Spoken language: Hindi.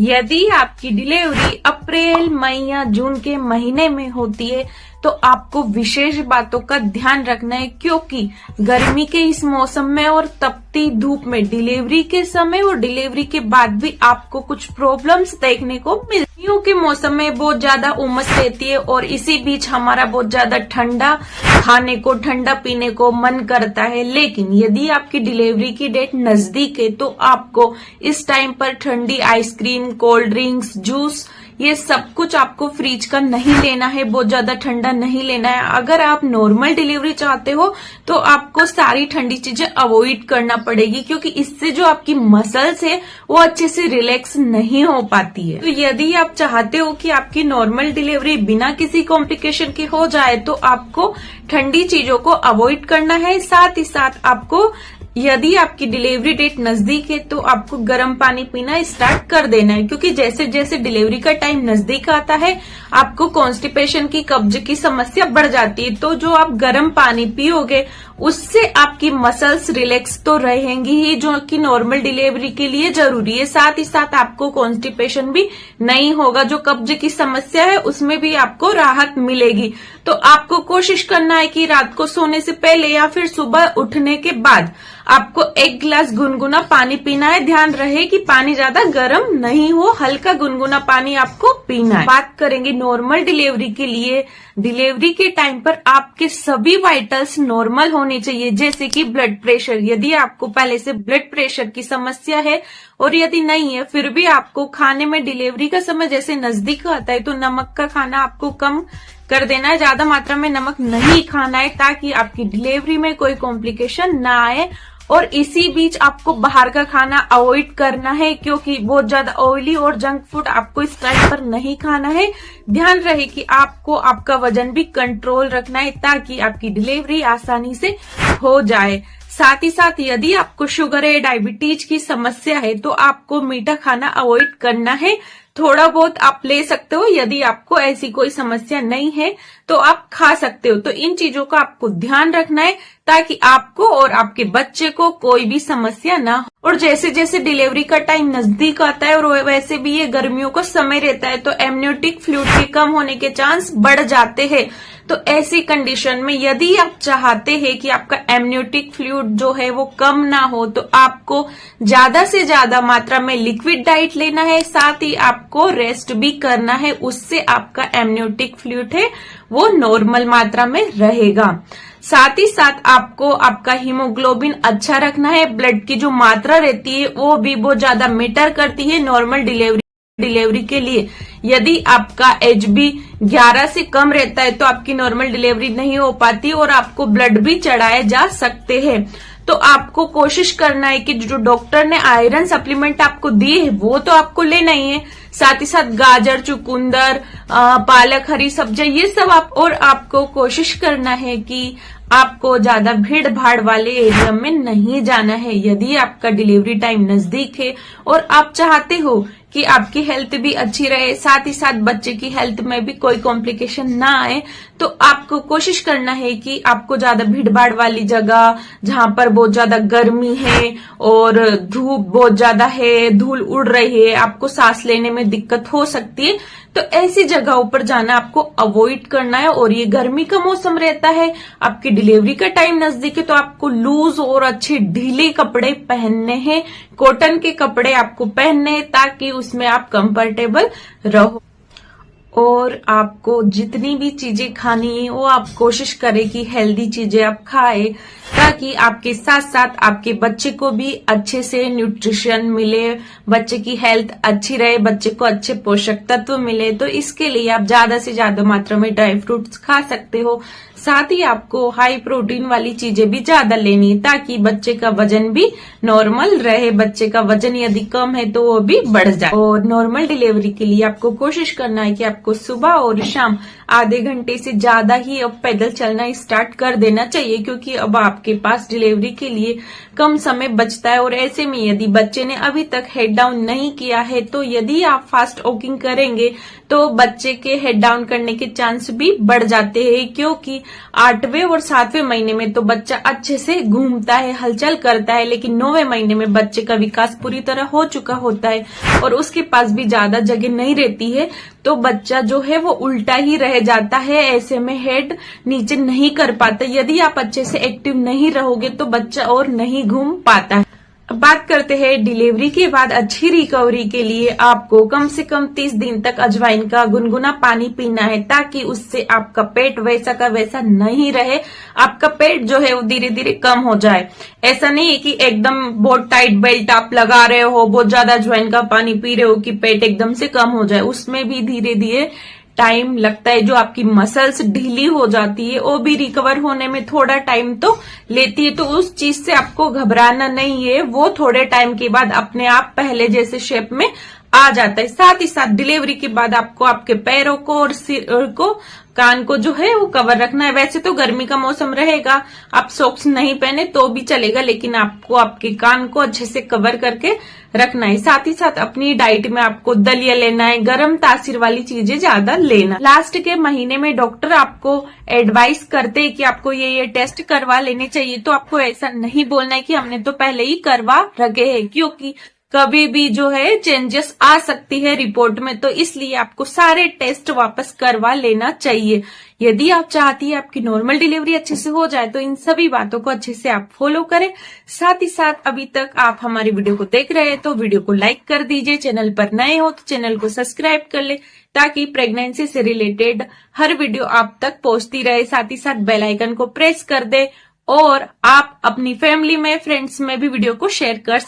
यदि आपकी डिलीवरी अप्रैल, मई या जून के महीने में होती है तो आपको विशेष बातों का ध्यान रखना है, क्योंकि गर्मी के इस मौसम में और तपती धूप में डिलीवरी के समय और डिलीवरी के बाद भी आपको कुछ प्रॉब्लम्स देखने को मिलती है। गर्मियों के मौसम में बहुत ज्यादा उमस रहती है और इसी बीच हमारा बहुत ज्यादा ठंडा खाने को, ठंडा पीने को मन करता है। लेकिन यदि आपकी डिलीवरी की डेट नजदीक है तो आपको इस टाइम पर ठंडी आइसक्रीम, कोल्ड ड्रिंक्स, जूस, ये सब कुछ आपको फ्रिज का नहीं लेना है, बहुत ज्यादा ठंडा नहीं लेना है। अगर आप नॉर्मल डिलीवरी चाहते हो तो आपको सारी ठंडी चीजें अवॉइड करना पड़ेगी, क्योंकि इससे जो आपकी मसल्स है वो अच्छे से रिलैक्स नहीं हो पाती है। तो यदि आप चाहते हो कि आपकी नॉर्मल डिलीवरी बिना किसी कॉम्प्लिकेशन के हो जाए तो आपको ठंडी चीजों को अवॉइड करना है। साथ ही साथ आपको, यदि आपकी डिलीवरी डेट नजदीक है तो आपको गर्म पानी पीना स्टार्ट कर देना है, क्योंकि जैसे जैसे डिलीवरी का टाइम नजदीक आता है आपको कॉन्स्टिपेशन की, कब्ज की समस्या बढ़ जाती है। तो जो आप गर्म पानी पियोगे उससे आपकी मसल्स रिलैक्स तो रहेंगी ही, जो कि नॉर्मल डिलीवरी के लिए जरूरी है। साथ ही साथ आपको कॉन्स्टिपेशन भी नहीं होगा, जो कब्ज की समस्या है उसमें भी आपको राहत मिलेगी। तो आपको कोशिश करना है कि रात को सोने से पहले या फिर सुबह उठने के बाद आपको 1 गिलास गुनगुना पानी पीना है। ध्यान रहे कि पानी ज्यादा गर्म नहीं हो, हल्का गुनगुना पानी आपको पीना है। बात करेंगे नॉर्मल डिलीवरी के लिए। डिलीवरी के टाइम पर आपके सभी वाइटल्स नॉर्मल होने चाहिए, जैसे कि ब्लड प्रेशर। यदि आपको पहले से ब्लड प्रेशर की समस्या है और यदि नहीं है फिर भी आपको खाने में डिलीवरी का समय जैसे नजदीक आता है तो नमक का खाना आपको कम कर देना है, ज्यादा मात्रा में नमक नहीं खाना है, ताकि आपकी डिलीवरी में कोई कॉम्प्लिकेशन ना आए। और इसी बीच आपको बाहर का खाना अवॉइड करना है, क्योंकि बहुत ज्यादा ऑयली और जंक फूड आपको इस टाइम पर नहीं खाना है। ध्यान रहे कि आपको आपका वजन भी कंट्रोल रखना है, ताकि आपकी डिलीवरी आसानी से हो जाए। साथ ही साथ यदि आपको शुगर है, डायबिटीज की समस्या है तो आपको मीठा खाना अवॉइड करना है। थोड़ा बहुत आप ले सकते हो, यदि आपको ऐसी कोई समस्या नहीं है तो आप खा सकते हो। तो इन चीजों का आपको ध्यान रखना है ताकि आपको और आपके बच्चे को कोई भी समस्या ना हो। और जैसे जैसे डिलीवरी का टाइम नजदीक आता है और वैसे भी ये गर्मियों का समय रहता है तो एमनियोटिक फ्लूइड के कम होने के चांस बढ़ जाते हैं। तो ऐसी कंडीशन में यदि आप चाहते हैं कि आपका एमनियोटिक फ्लूइड जो है वो कम ना हो तो आपको ज्यादा से ज्यादा मात्रा में लिक्विड डाइट लेना है, साथ ही आपको रेस्ट भी करना है। उससे आपका एमनियोटिक फ्लूइड है वो नॉर्मल मात्रा में रहेगा। साथ ही साथ आपको आपका हीमोग्लोबिन अच्छा रखना है। ब्लड की जो मात्रा रहती है वो भी बहुत ज्यादा मैटर करती है नॉर्मल डिलीवरी के लिए। यदि आपका HB 11 से कम रहता है तो आपकी नॉर्मल डिलीवरी नहीं हो पाती और आपको ब्लड भी चढ़ाए जा सकते हैं। तो आपको कोशिश करना है कि जो डॉक्टर ने आयरन सप्लीमेंट आपको दिए है वो तो आपको लेना ही है। साथ ही साथ गाजर, चुकंदर, पालक, हरी सब्जियां, ये सब और आपको कोशिश करना है कि आपको ज्यादा भीड़ भाड़ वाले एरिया में नहीं जाना है। यदि आपका डिलीवरी टाइम नजदीक है और आप चाहते हो कि आपकी हेल्थ भी अच्छी रहे, साथ ही साथ बच्चे की हेल्थ में भी कोई कॉम्प्लिकेशन ना आए, तो आपको कोशिश करना है कि आपको ज्यादा भीड़ भाड़ वाली जगह, जहां पर बहुत ज्यादा गर्मी है और धूप बहुत ज्यादा है, धूल उड़ रही है, आपको सांस लेने में दिक्कत हो सकती है, तो ऐसी जगहों पर जाना आपको अवॉइड करना है। और ये गर्मी का मौसम रहता है, आपकी डिलीवरी का टाइम नजदीक है, तो आपको लूज और अच्छे ढीले कपड़े पहनने हैं, कॉटन के कपड़े आपको पहनने हैं ताकि उसमें आप कंफर्टेबल रहो। और आपको जितनी भी चीजें खानी है वो आप कोशिश करें कि हेल्दी चीजें आप खाएं, ताकि आपके साथ साथ आपके बच्चे को भी अच्छे से न्यूट्रिशन मिले, बच्चे की हेल्थ अच्छी रहे, बच्चे को अच्छे पोषक तत्व मिले। तो इसके लिए आप ज्यादा से ज्यादा मात्रा में ड्राई फ्रूट्स खा सकते हो। साथ ही आपको हाई प्रोटीन वाली चीजें भी ज्यादा लेनी है ताकि बच्चे का वजन भी नॉर्मल रहे। बच्चे का वजन यदि कम है तो वो भी बढ़ जाए। और नॉर्मल डिलीवरी के लिए आपको कोशिश करना है कि आपको सुबह और शाम आधे घंटे से ज्यादा ही अब पैदल चलना स्टार्ट कर देना चाहिए, क्योंकि अब आपके पास डिलीवरी के लिए कम समय बचता है। और ऐसे में यदि बच्चे ने अभी तक हेड डाउन नहीं किया है तो यदि आप फास्ट वॉकिंग करेंगे तो बच्चे के हेड डाउन करने के चांस भी बढ़ जाते हैं, क्योंकि 8वें और 7वें महीने में तो बच्चा अच्छे से घूमता है, हलचल करता है, लेकिन 9वें महीने में बच्चे का विकास पूरी तरह हो चुका होता है और उसके पास भी ज्यादा जगह नहीं रहती है, तो बच्चा जो है वो उल्टा ही रह जाता है। ऐसे में हेड नीचे नहीं कर पाता। यदि आप अच्छे से एक्टिव नहीं रहोगे तो बच्चा और नहीं घूम पाता है। अब बात करते हैं डिलीवरी के बाद अच्छी रिकवरी के लिए आपको कम से कम 30 दिन तक अजवाइन का गुनगुना पानी पीना है, ताकि उससे आपका पेट वैसा का वैसा नहीं रहे, आपका पेट जो है वो धीरे धीरे कम हो जाए। ऐसा नहीं है कि एकदम बहुत टाइट बेल्ट आप लगा रहे हो, बहुत ज्यादा अजवाइन का पानी पी रहे हो कि पेट एकदम से कम हो जाए। उसमें भी धीरे धीरे टाइम लगता है। जो आपकी मसल्स ढीली हो जाती है वो भी रिकवर होने में थोड़ा टाइम तो लेती है, तो उस चीज से आपको घबराना नहीं है। वो थोड़े टाइम के बाद अपने आप पहले जैसे शेप में आ जाता है। साथ ही साथ डिलीवरी के बाद आपको आपके पैरों को और सिर को, कान को जो है वो कवर रखना है। वैसे तो गर्मी का मौसम रहेगा, आप सॉक्स नहीं पहने तो भी चलेगा, लेकिन आपको आपके कान को अच्छे से कवर करके रखना है। साथ ही साथ अपनी डाइट में आपको दलिया लेना है, गर्म तासीर वाली चीजें ज्यादा लेना। लास्ट के महीने में डॉक्टर आपको एडवाइस करते हैं कि आपको ये टेस्ट करवा लेने चाहिए, तो आपको ऐसा नहीं बोलना है कि हमने तो पहले ही करवा रखे हैं, क्योंकि कभी भी जो है चेंजेस आ सकती है रिपोर्ट में, तो इसलिए आपको सारे टेस्ट वापस करवा लेना चाहिए। यदि आप चाहती है आपकी नॉर्मल डिलीवरी अच्छे से हो जाए तो इन सभी बातों को अच्छे से आप फॉलो करें। साथ ही साथ अभी तक आप हमारी वीडियो को देख रहे हैं तो वीडियो को लाइक कर दीजिए। चैनल पर नए हो तो चैनल को सब्सक्राइब कर ले, ताकि प्रेगनेंसी से रिलेटेड हर वीडियो आप तक पहुंचती रहे। साथ ही साथ बेल आइकन को प्रेस कर दे और आप अपनी फैमिली में, फ्रेंड्स में भी वीडियो को शेयर कर